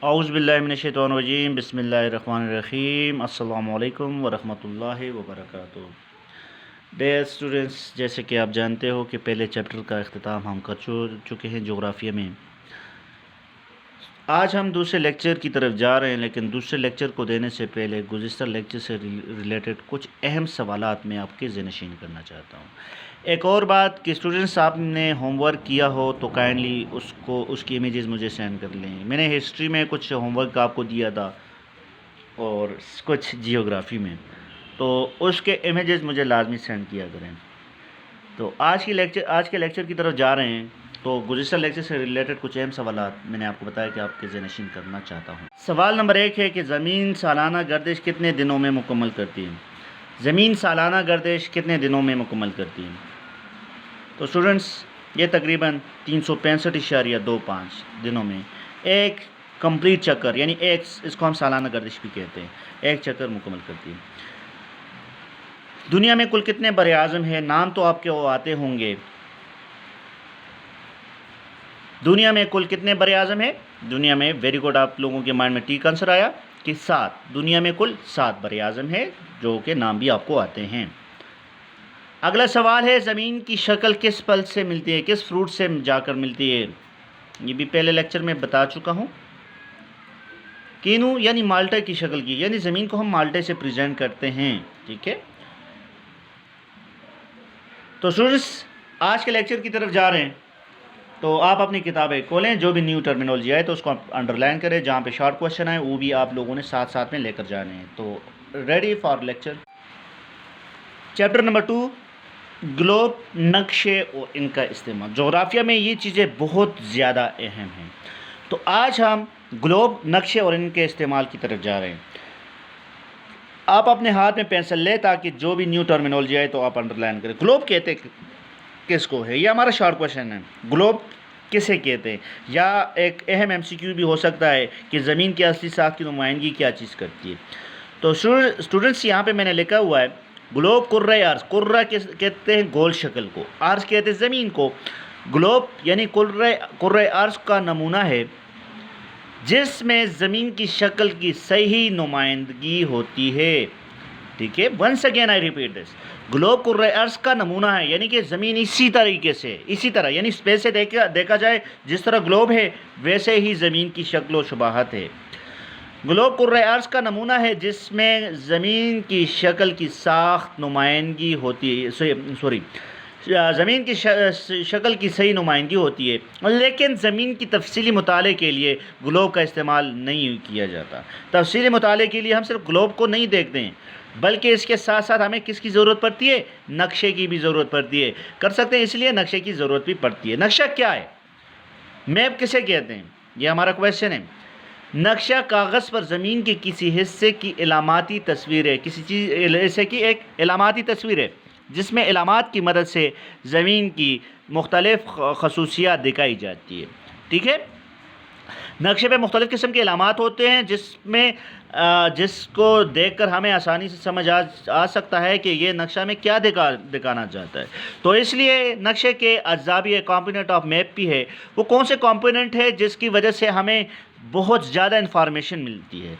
اعوذ باللہ من الشیطان الرجیم بسم اللہ الرحمن الرحیم السلام علیکم ورحمۃ اللہ وبرکاتہ۔ ڈیئر اسٹوڈنٹس، جیسے کہ آپ جانتے ہو کہ پہلے چیپٹر کا اختتام ہم کر چکے ہیں جغرافیہ میں۔ آج ہم دوسرے لیکچر کی طرف جا رہے ہیں، لیکن دوسرے لیکچر کو دینے سے پہلے گزشتہ لیکچر سے ریلیٹڈ کچھ اہم سوالات میں آپ کے ذہن نشین کرنا چاہتا ہوں۔ ایک اور بات کہ اسٹوڈنٹس آپ نے ہوم ورک کیا ہو تو کائنڈلی اس کی امیجز مجھے سینڈ کر لیں۔ میں نے ہسٹری میں کچھ ہوم ورک آپ کو دیا تھا اور کچھ جیوگرافی میں، تو اس کے امیجز مجھے لازمی سینڈ کیا کریں۔ تو آج کے لیکچر کی طرف جا رہے ہیں، تو گزشتہ لیکچر سے ریلیٹڈ کچھ اہم سوالات میں نے آپ کو بتایا کہ آپ کے ذہن نشین کرنا چاہتا ہوں۔ سوال نمبر 1 ہے کہ زمین سالانہ گردش کتنے دنوں میں مکمل کرتی ہے؟ زمین سالانہ گردش کتنے دنوں میں مکمل کرتی ہے؟ تو اسٹوڈنٹس، یہ تقریباً 365.25 دنوں میں ایک کمپلیٹ چکر، یعنی اس کو ہم سالانہ گردش بھی کہتے ہیں، ایک چکر مکمل کرتی ہے۔ دنیا میں کل کتنے بر اعظم ہیں؟ نام تو آپ کے وہ آتے ہوں گے۔ دنیا میں کل کتنے بر اعظم ہیں؟ دنیا میں، ویری گڈ، آپ لوگوں کے مائنڈ میں ٹھیک آنسر آیا کہ 7۔ دنیا میں کل 7 بر اعظم ہیں، جو کہ نام بھی آپ کو آتے ہیں۔ اگلا سوال ہے، زمین کی شکل کس پھل سے ملتی ہے؟ کس فروٹ سے جا کر ملتی ہے؟ یہ بھی پہلے لیکچر میں بتا چکا ہوں۔ کینو یعنی مالٹے کی شکل کی، یعنی زمین کو ہم مالٹے سے پریزنٹ کرتے ہیں، ٹھیک ہے۔ تو اسٹوڈنٹس، آج کے لیکچر کی طرف جا رہے ہیں، تو آپ اپنی کتابیں کھولیں، جو بھی نیو ٹرمینالوجی آئے تو اس کو انڈر لائن کریں، جہاں پہ شارٹ کوشچن آئے وہ بھی آپ لوگوں نے ساتھ ساتھ میں لے کر جانے ہیں۔ تو ready for lecture. Chapter number 2، Globe, نقشے اور ان کا استعمال۔ جغرافیہ میں یہ چیزیں بہت زیادہ اہم ہیں، تو آج ہم گلوب، نقشے اور ان کے استعمال کی طرف جا رہے ہیں۔ آپ اپنے ہاتھ میں پینسل لیں تاکہ جو بھی نیو ٹرمینالوجی آئے تو آپ انڈر لائن کریں۔ گلوب کہتے کس کو ہے؟ یہ ہمارا شارٹ کوشچن ہے، گلوب کسے کہتے ہیں؟ یا ایک اہم MCQ بھی ہو سکتا ہے کہ زمین کی اصلی ساخت کی نمائندگی کیا چیز کرتی ہے؟ تو اسٹوڈنٹس، یہاں پہ میں نے لکھا ہوا ہے گلوب کرۂ ارض۔ کرہ کہتے ہیں گول شکل کو، ارض کہتے ہیں زمین کو۔ گلوب یعنی کرۂ ارض کا نمونہ ہے جس میں زمین کی شکل کی صحیح نمائندگی ہوتی ہے، ٹھیک ہے۔ Once again I repeat this, globe کرۂ ارض کا نمونہ ہے، یعنی کہ زمین اسی طرح یعنی اسپیس سے دیکھا جائے جس طرح گلوب ہے ویسے ہی زمین کی شکل و شباہت ہے۔ گلوب کرۂ ارض کا نمونہ ہے جس میں زمین کی شکل کی ساخت نمائندگی ہوتی ہے، زمین کی شکل کی صحیح نمائندگی ہوتی ہے، لیکن زمین کی تفصیلی مطالعے کے لیے گلوب کا استعمال نہیں کیا جاتا۔ تفصیلی مطالعے کے لیے ہم صرف گلوب کو نہیں دیکھتے ہیں، بلکہ اس کے ساتھ ساتھ ہمیں کس کی ضرورت پڑتی ہے؟ نقشے کی بھی ضرورت پڑتی ہے۔ کر سکتے ہیں، اس لیے نقشے کی ضرورت بھی پڑتی ہے۔ نقشہ کیا ہے؟ میپ کسے کہتے ہیں؟ یہ ہمارا کویشچن ہے۔ نقشہ کاغذ پر زمین کے کسی حصے کی علاماتی تصویر ہے، کسی چیز حصے کی ایک علاماتی تصویر ہے جس میں علامات کی مدد سے زمین کی مختلف خصوصیات دکھائی جاتی ہے، ٹھیک ہے۔ نقشے پہ مختلف قسم کے علامات ہوتے ہیں جس کو دیکھ کر ہمیں آسانی سے سمجھ آ سکتا ہے کہ یہ نقشہ میں کیا دکھانا چاہتا ہے۔ تو اس لیے نقشے کے اجزاء بھی ہے، کمپوننٹ آف میپ بھی ہے۔ وہ کون سے کمپوننٹ ہے جس کی وجہ سے ہمیں بہت زیادہ انفارمیشن ملتی ہے؟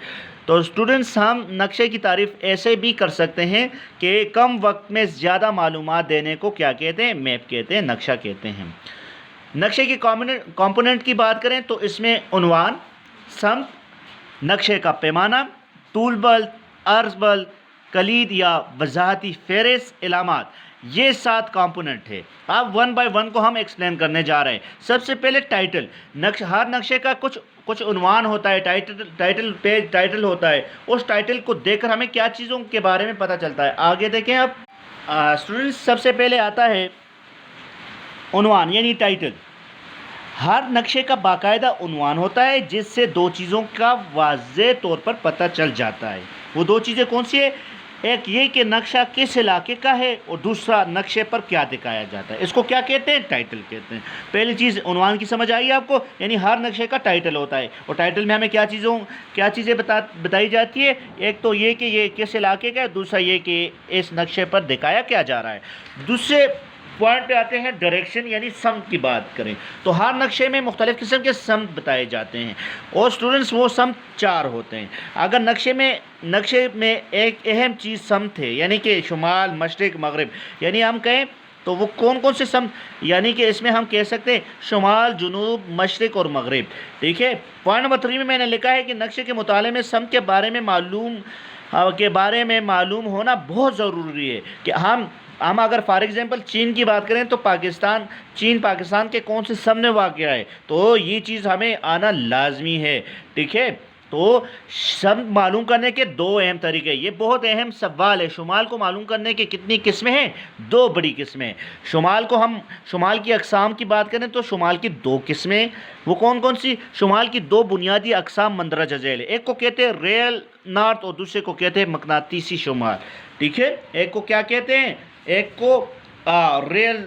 تو اسٹوڈنٹس، ہم نقشے کی تعریف ایسے بھی کر سکتے ہیں کہ کم وقت میں زیادہ معلومات دینے کو کیا کہتے ہیں؟ میپ کہتے ہیں، نقشہ کہتے ہیں۔ نقشے کی کمپوننٹ کی بات کریں تو اس میں عنوان، سمت، نقشے کا پیمانہ، طول بلد، عرض بلد، کلید یا وضاحتی فہرست، علامات، یہ 7 کمپوننٹ ہے۔ اب 1 بائی 1 کو ہم ایکسپلین کرنے جا رہے ہیں۔ سب سے پہلے ٹائٹل۔ ہر نقشے کا کچھ عنوان ہوتا ہے، ٹائٹل ہوتا ہے۔ اس ٹائٹل کو دیکھ کر ہمیں کیا چیزوں کے بارے میں پتہ چلتا ہے؟ آگے دیکھیں اب اسٹوڈنٹس، سب سے پہلے آتا ہے عنوان یعنی ٹائٹل۔ ہر نقشے کا باقاعدہ عنوان ہوتا ہے جس سے 2 چیزوں کا واضح طور پر پتہ چل جاتا ہے۔ وہ 2 چیزیں کون سی ہیں؟ ایک یہ کہ نقشہ کس علاقے کا ہے، اور دوسرا نقشے پر کیا دکھایا جاتا ہے۔ اس کو کیا کہتے ہیں؟ ٹائٹل کہتے ہیں۔ پہلی چیز عنوان کی سمجھ آئی آپ کو، یعنی ہر نقشے کا ٹائٹل ہوتا ہے، اور ٹائٹل میں ہمیں کیا چیزیں بتائی جاتی ہے؟ ایک تو یہ کہ یہ کس علاقے کا ہے، دوسرا یہ کہ اس نقشے پر دکھایا کیا جا رہا ہے۔ پوائنٹ پہ آتے ہیں ڈائریکشن یعنی سمت کی بات کریں تو ہر نقشے میں مختلف قسم کے سمت بتائے جاتے ہیں اور اسٹوڈنٹس وہ سمت 4 ہوتے ہیں. اگر نقشے میں ایک اہم چیز سمت ہے یعنی کہ شمال مشرق مغرب یعنی ہم کہیں تو وہ کون سے سمت یعنی کہ اس میں ہم کہہ سکتے ہیں شمال جنوب مشرق اور مغرب. ٹھیک ہے. پوائنٹ نمبر 3 میں میں نے لکھا ہے کہ نقشے کے مطالعے میں سمت کے بارے میں معلوم ہونا بہت ضروری ہے کہ ہم اگر فار ایگزامپل چین کی بات کریں تو چین پاکستان کے کون سے سمت میں واقع ہے تو یہ چیز ہمیں آنا لازمی ہے. ٹھیک ہے. تو سمت معلوم کرنے کے 2 اہم طریقے. یہ بہت اہم سوال ہے. شمال کو معلوم کرنے کے کتنی قسمیں ہیں؟ 2 بڑی قسمیں. شمال کی اقسام کی بات کریں تو شمال کی 2 قسمیں. وہ کون سی؟ شمال کی 2 بنیادی اقسام مندرجہ ذیل ہے. ایک کو کہتے ہیں ریل نارتھ اور دوسرے کو کہتے ہیں مقناطیسی شمال. ٹھیک ہے. ایک کو کیا کہتے ہیں؟ ایک کو ریل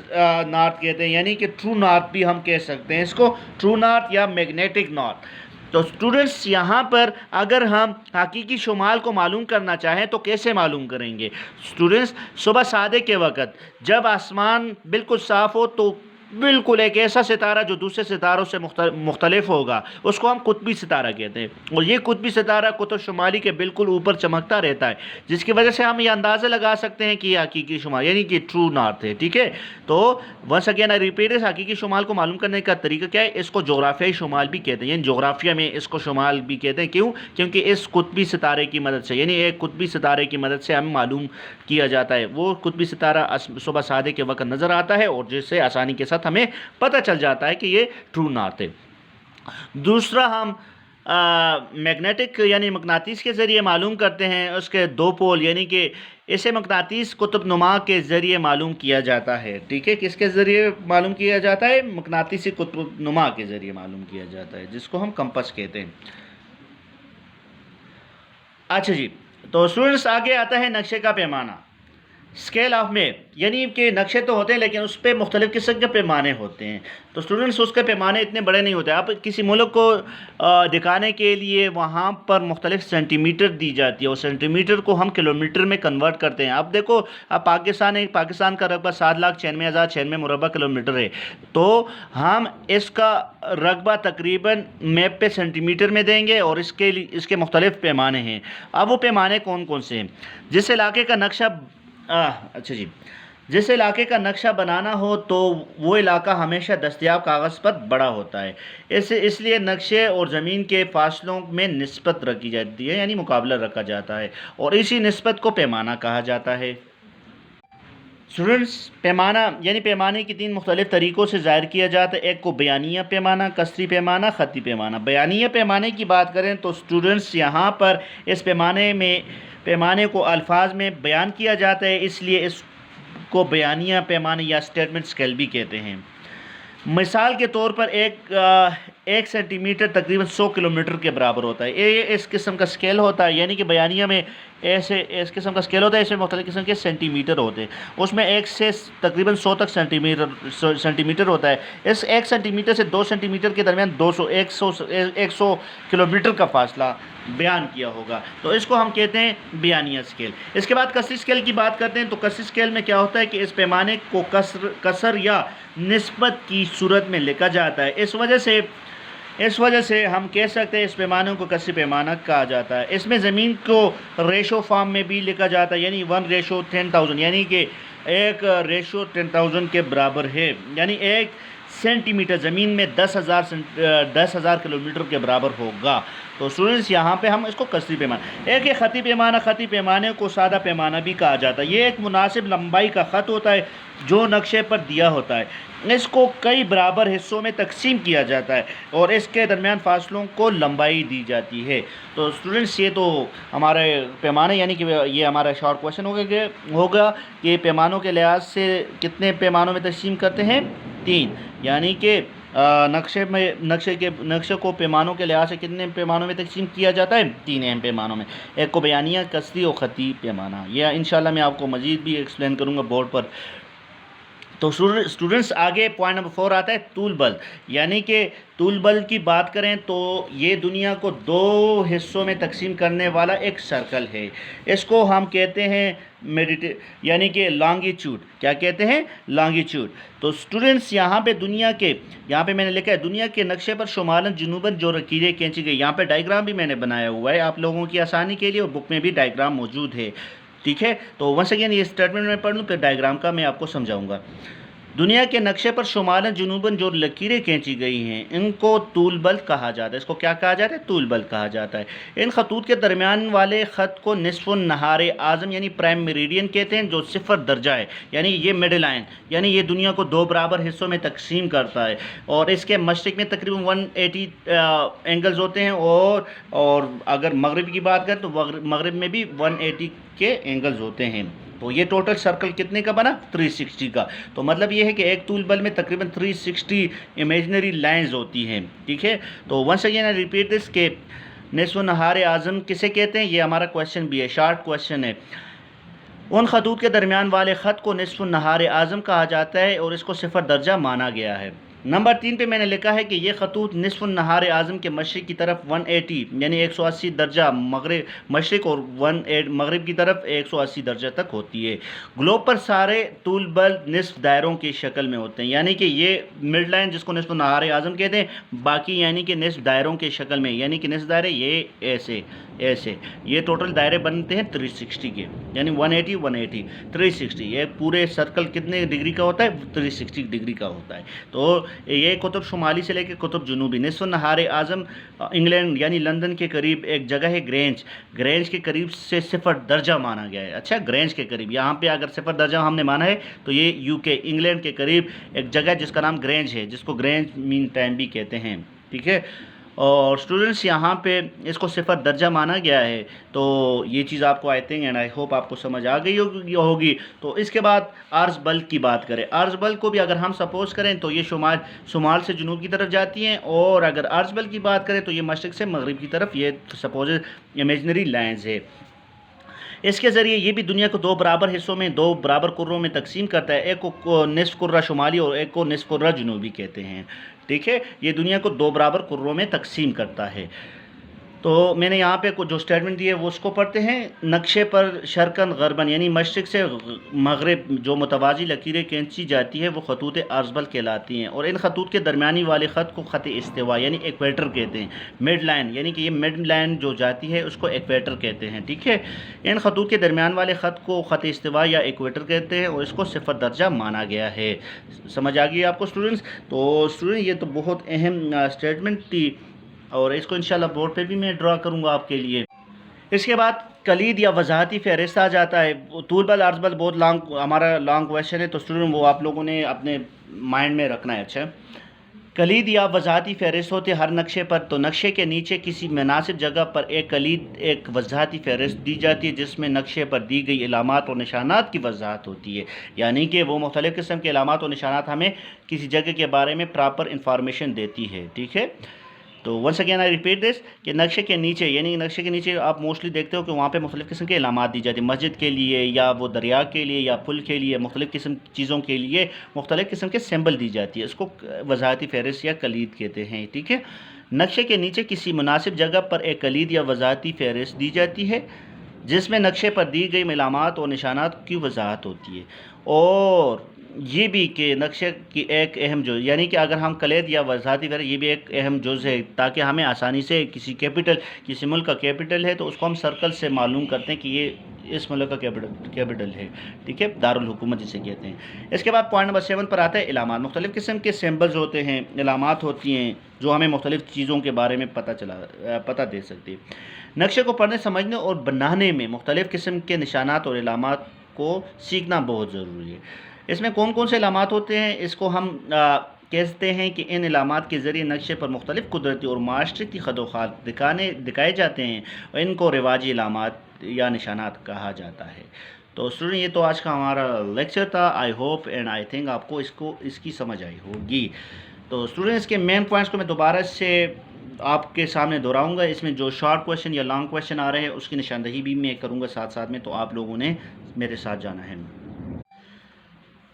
نارتھ کہتے ہیں یعنی کہ ٹرو نارتھ بھی ہم کہہ سکتے ہیں اس کو ٹرو نارتھ یا میگنیٹک نارتھ. تو اسٹوڈنٹس یہاں پر اگر ہم حقیقی شمال کو معلوم کرنا چاہیں تو کیسے معلوم کریں گے؟ اسٹوڈنٹس صبح صادق کے وقت جب آسمان بالکل صاف ہو تو بالکل ایک ایسا ستارہ جو دوسرے ستاروں سے مختلف ہوگا اس کو ہم قطبی ستارہ کہتے ہیں اور یہ قطبی ستارہ قطب شمالی کے بالکل اوپر چمکتا رہتا ہے جس کی وجہ سے ہم یہ اندازہ لگا سکتے ہیں کہ یہ حقیقی شمال یعنی کہ ٹرو نارتھ ہے. ٹھیک ہے. تو ونس اگین آئی ریپیٹ اس حقیقی شمال کو معلوم کرنے کا طریقہ کیا ہے؟ اس کو جغرافیائی شمال بھی کہتے ہیں یعنی جغرافیہ میں اس کو شمال بھی کہتے ہیں. کیوں؟ کیونکہ اس قطبی ستارے کی مدد سے یعنی ایک قطبی ستارے کی مدد سے ہمیں معلوم کیا جاتا ہے. وہ قطبی ستارہ صبح صادق کے وقت نظر آتا ہے اور جس سے آسانی کے ساتھ ہمیں پتہ چل جاتا ہے کہ یہ ٹرو نارتھ ہے. دوسرا ہم میگنیٹک یعنی مقناطیس کے ذریعے معلوم کرتے ہیں. اس کے 2 پول یعنی کہ اسے مقناطیس قطب نما کے ذریعے معلوم کیا جاتا ہے. ٹھیک ہے. کس کے ذریعے معلوم کیا جاتا ہے؟ مقناطیسی قطب نما کے ذریعے معلوم کیا جاتا ہے جس کو ہم کمپس کہتے ہیں. اچھا جی. تو اسٹوڈنٹس آگے آتا ہے نقشے کا پیمانہ اسکیل آف میپ یعنی کہ نقشے تو ہوتے ہیں لیکن اس پہ مختلف قسم کے پیمانے ہوتے ہیں. تو اسٹوڈنٹس اس کے پیمانے اتنے بڑے نہیں ہوتے. آپ کسی ملک کو دکھانے کے لیے وہاں پر مختلف سینٹی میٹر دی جاتی ہے اور سینٹی میٹر کو ہم کلومیٹر میں کنورٹ کرتے ہیں. اب دیکھو اب پاکستان کا رقبہ 7,96,096 مربع کلومیٹر ہے تو ہم اس کا رقبہ تقریباً میپ پہ سینٹی میٹر میں دیں گے اور اس کے مختلف پیمانے ہیں. اب وہ پیمانے کون سے ہیں؟ جس علاقے کا نقشہ جس علاقے کا نقشہ بنانا ہو تو وہ علاقہ ہمیشہ دستیاب کاغذ پر بڑا ہوتا ہے. اس لیے نقشے اور زمین کے فاصلوں میں نسبت رکھی جاتی ہے یعنی مقابلہ رکھا جاتا ہے اور اسی نسبت کو پیمانہ کہا جاتا ہے. اسٹوڈنٹس پیمانہ یعنی پیمانے کی 3 مختلف طریقوں سے ظاہر کیا جاتا ہے. ایک کو بیانیہ پیمانہ، کسری پیمانہ، خطی پیمانہ. بیانیہ پیمانے کی بات کریں تو اسٹوڈنٹس یہاں پر اس پیمانے کو الفاظ میں بیان کیا جاتا ہے اس لیے اس کو بیانیہ پیمانے یا اسٹیٹمنٹ اسکیل بھی کہتے ہیں. مثال کے طور پر ایک سینٹی میٹر تقریباً 100 کلومیٹر کے برابر ہوتا ہے. یہ اس قسم کا اسکیل ہوتا ہے یعنی کہ بیانیہ میں اس قسم کا اسکیل ہوتا ہے. اس میں مختلف قسم کے سینٹی میٹر ہوتے ہیں. اس میں 1 سے تقریباً 100 تک سینٹی میٹر ہوتا ہے. اس 1 سینٹی میٹر سے 2 سینٹی میٹر کے درمیان 100 کلومیٹر کا فاصلہ بیان کیا ہوگا تو اس کو ہم کہتے ہیں بیانیہ اسکیل. اس کے بعد کسری اسکیل کی بات کرتے ہیں تو کسری اسکیل میں کیا ہوتا ہے کہ اس پیمانے کو کسر یا نسبت کی صورت میں لکھا جاتا ہے. اس وجہ سے ہم کہہ سکتے ہیں اس پیمانے کو کسری پیمانہ کہا جاتا ہے. اس میں زمین کو ریشو فارم میں بھی لکھا جاتا ہے یعنی 1:10,000 یعنی کہ 1:10,000 کے برابر ہے یعنی 1 سینٹی میٹر زمین میں 10,000 کلومیٹر کے برابر ہوگا. تو اسٹوڈنٹس یہاں پہ ہم اس کو کسری پیمانہ. ایک ہے خطی پیمانہ. خطی پیمانے کو سادہ پیمانہ بھی کہا جاتا ہے. یہ ایک مناسب لمبائی کا خط ہوتا ہے جو نقشے پر دیا ہوتا ہے. اس کو کئی برابر حصوں میں تقسیم کیا جاتا ہے اور اس کے درمیان فاصلوں کو لمبائی دی جاتی ہے. تو اسٹوڈنٹس یہ تو ہمارے پیمانے یعنی کہ یہ ہمارا شارٹ کویشچن ہوگا کہ پیمانوں کے لحاظ سے کتنے پیمانوں میں تقسیم کرتے ہیں؟ 3 یعنی کہ نقشے کو پیمانوں کے لحاظ سے کتنے پیمانوں میں تقسیم کیا جاتا ہے؟ 3 اہم پیمانوں میں. ایک کو بیانیہ، کسری اور خطی پیمانہ. یہ انشاءاللہ میں آپ کو مزید بھی ایکسپلین کروں گا بورڈ پر. تو اسٹوڈنٹس آگے پوائنٹ نمبر 4 آتا ہے طول بل، یعنی کہ طول بل کی بات کریں تو یہ دنیا کو 2 حصوں میں تقسیم کرنے والا ایک سرکل ہے، اس کو ہم کہتے ہیں یعنی کہ لانگیچیوڈ، کیا کہتے ہیں؟ لانگیچیوڈ۔ تو اسٹوڈنٹس یہاں پہ یہاں پہ میں نے لکھا ہے دنیا کے نقشے پر شمالاً جنوباً جو لکیریں کھینچی گئی، یہاں پہ ڈائیگرام بھی میں نے بنایا ہوا ہے آپ لوگوں کی آسانی کے لیے، اور بک میں بھی ڈائیگرام موجود ہے، ٹھیک ہے؟ تو ونس اگین یہ اسٹیٹمنٹ میں پڑھ لوں پھر ڈائیگرام کا میں آپ کو سمجھاؤں گا۔ دنیا کے نقشے پر شمالاً جنوباً جو لکیریں کھینچی گئی ہیں ان کو طول بل کہا جاتا ہے، اس کو کیا کہا جاتا ہے؟ طول بل کہا جاتا ہے۔ ان خطوط کے درمیان والے خط کو نصف النہار اعظم یعنی پرائم میریڈین کہتے ہیں، جو 0 درجہ ہے، یعنی یہ مڈل لائن، یعنی یہ دنیا کو 2 برابر حصوں میں تقسیم کرتا ہے، اور اس کے مشرق میں تقریباً 180 اینگلز ہوتے ہیں، اور اگر مغرب کی بات کریں تو مغرب میں بھی 180 کے اینگلز ہوتے ہیں۔ تو یہ ٹوٹل سرکل کتنے کا بنا؟ 360 کا۔ تو مطلب یہ ہے کہ ایک طول بل میں تقریباً 360 امیجنری لائنز ہوتی ہیں، ٹھیک ہے؟ تو once again I repeat this کہ نصف النہار اعظم کسے کہتے ہیں؟ یہ ہمارا کویشچن بھی ہے، شارٹ کویشچن ہے۔ ان خطوط کے درمیان والے خط کو نصف النہار اعظم کہا جاتا ہے اور اس کو 0 درجہ مانا گیا ہے۔ نمبر 3 پہ میں نے لکھا ہے کہ یہ خطوط نصف النہار اعظم کے مشرق کی طرف 180 یعنی 180 درجہ مشرق اور مغرب کی طرف 180 درجہ تک ہوتی ہے۔ گلوب پر سارے طول بل نصف دائروں کی شکل میں ہوتے ہیں، یعنی کہ یہ مڈ لائن جس کو نصف النہار اعظم کہتے ہیں، باقی یعنی کہ نصف دائروں کے شکل میں، یعنی کہ نصف دائرے یہ ایسے یہ ٹوٹل دائرے بنتے ہیں 360 کے، یعنی 180 360، یہ پورے سرکل کتنے ڈگری کا ہوتا ہے؟ 360 ڈگری کا ہوتا ہے۔ تو یہ قطب شمالی سے لے کے قطب جنوبی، نصف النہار اعظم انگلینڈ یعنی لندن کے قریب ایک جگہ ہے گرینج کے قریب سے 0 درجہ مانا گیا ہے۔ اچھا، گرینج کے قریب، یہاں پہ اگر 0 درجہ ہم نے مانا ہے تو یہ UK انگلینڈ کے قریب ایک جگہ جس کا نام گرینج ہے، جس کو گرینج مین ٹائم بھی کہتے ہیں، ٹھیک ہے؟ اور اسٹوڈنٹس یہاں پہ اس کو 0 درجہ مانا گیا ہے، تو یہ چیز آپ کو I think and I hope آپ کو سمجھ آ گئی ہوگی۔ تو اس کے بعد عرض بل کی بات کریں، عرض بل کو بھی اگر ہم سپوز کریں تو یہ شمال سے جنوب کی طرف جاتی ہیں، اور اگر عرض بل کی بات کریں تو یہ مشرق سے مغرب کی طرف یہ سپوز امیجنری لائنز ہے۔ اس کے ذریعے یہ بھی دنیا کو 2 برابر حصوں میں 2 برابر کروں میں تقسیم کرتا ہے، ایک کو نصف کرہ شمالی اور ایک کو نصف کرہ جنوبی کہتے ہیں، ٹھیک ہے؟ یہ دنیا کو 2 برابر کروں میں تقسیم کرتا ہے۔ تو میں نے یہاں پہ جو اسٹیٹمنٹ دی ہے وہ اس کو پڑھتے ہیں۔ نقشے پر شرقاً غرباً یعنی مشرق سے مغرب جو متوازی لکیریں کھینچی جاتی ہے وہ خطوط عرض بل کہلاتی ہیں، اور ان خطوط کے درمیانی والے خط کو خط استوا یعنی ایکویٹر کہتے ہیں، مڈ لائن یعنی کہ یہ مڈ لائن جو جاتی ہے اس کو ایکویٹر کہتے ہیں، ٹھیک ہے؟ ان خطوط کے درمیان والے خط کو خط استوا یا ایکویٹر کہتے ہیں، اور اس کو 0 درجہ مانا گیا ہے۔ سمجھ آ گئی آپ کو اسٹوڈنٹس؟ تو اسٹوڈنٹ یہ تو بہت اہم اسٹیٹمنٹ تھی، اور اس کو انشاءاللہ بورڈ پہ بھی میں ڈرا کروں گا آپ کے لیے۔ اس کے بعد کلید یا وضاحتی فہرست آ جاتا ہے۔ طول بل عرض بل بہت ہمارا لانگ کویشچن ہے، تو اسٹوڈنٹ وہ آپ لوگوں نے اپنے مائنڈ میں رکھنا ہے۔ اچھا، کلید یا وضاحتی فہرست ہوتے ہر نقشے پر، تو نقشے کے نیچے کسی مناسب جگہ پر ایک وضاحتی فہرست دی جاتی ہے جس میں نقشے پر دی گئی علامات اور نشانات کی وضاحت ہوتی ہے، یعنی کہ وہ مختلف قسم کے علامات اور نشانات ہمیں کسی جگہ کے بارے میں پراپر انفارمیشن دیتی ہے، ٹھیک ہے؟ تو once again I repeat this کہ نقشے کے نیچے یعنی نقشے کے نیچے آپ موسٹلی دیکھتے ہو کہ وہاں پہ مختلف قسم کے علامات دی جاتی ہیں، مسجد کے لیے یا وہ دریا کے لیے یا پل کے لیے، مختلف قسم چیزوں کے لیے مختلف قسم کے سمبل دی جاتی ہے، اس کو وضاحتی فہرست یا کلید کہتے ہیں، ٹھیک ہے؟ نقشے کے نیچے کسی مناسب جگہ پر ایک کلید یا وضاحتی فہرست دی جاتی ہے جس میں نقشے پر دی گئی علامات اور نشانات کی وضاحت ہوتی ہے، اور یہ بھی کہ نقشے کی ایک اہم جز یعنی کہ اگر ہم کلید یا وضاحتی فہرست، یہ بھی ایک اہم جز ہے تاکہ ہمیں آسانی سے کسی ملک کا کیپٹل ہے تو اس کو ہم سرکل سے معلوم کرتے ہیں کہ یہ اس ملک کا کیپٹل ہے، ٹھیک ہے؟ دارالحکومت جسے کہتے ہیں۔ اس کے بعد پوائنٹ نمبر 7 پر آتا ہے علامات۔ مختلف قسم کے سمبلز ہوتے ہیں، علامات ہوتی ہیں جو ہمیں مختلف چیزوں کے بارے میں پتہ دے سکتی ہے۔ نقشے کو پڑھنے، سمجھنے اور بنانے میں مختلف قسم کے نشانات اور علامات کو سیکھنا بہت ضروری ہے۔ اس میں کون کون سے علامات ہوتے ہیں؟ اس کو ہم کہتے ہیں کہ ان علامات کے ذریعے نقشے پر مختلف قدرتی اور معاشرتی خدوخات دکھائے جاتے ہیں، اور ان کو رواجی علامات یا نشانات کہا جاتا ہے۔ تو اسٹوڈنٹ یہ تو آج کا ہمارا لیکچر تھا، I hope and I think آپ کو اس کی سمجھ آئی ہوگی۔ تو اسٹوڈنٹ اس کے مین پوائنٹس کو میں دوبارہ سے آپ کے سامنے دہراؤں گا، اس میں جو شارٹ کویشچن یا لانگ کویشچن آ رہے ہیں اس کی نشاندہی بھی میں کروں گا ساتھ میں، تو آپ لوگوں نے میرے ساتھ جانا ہے۔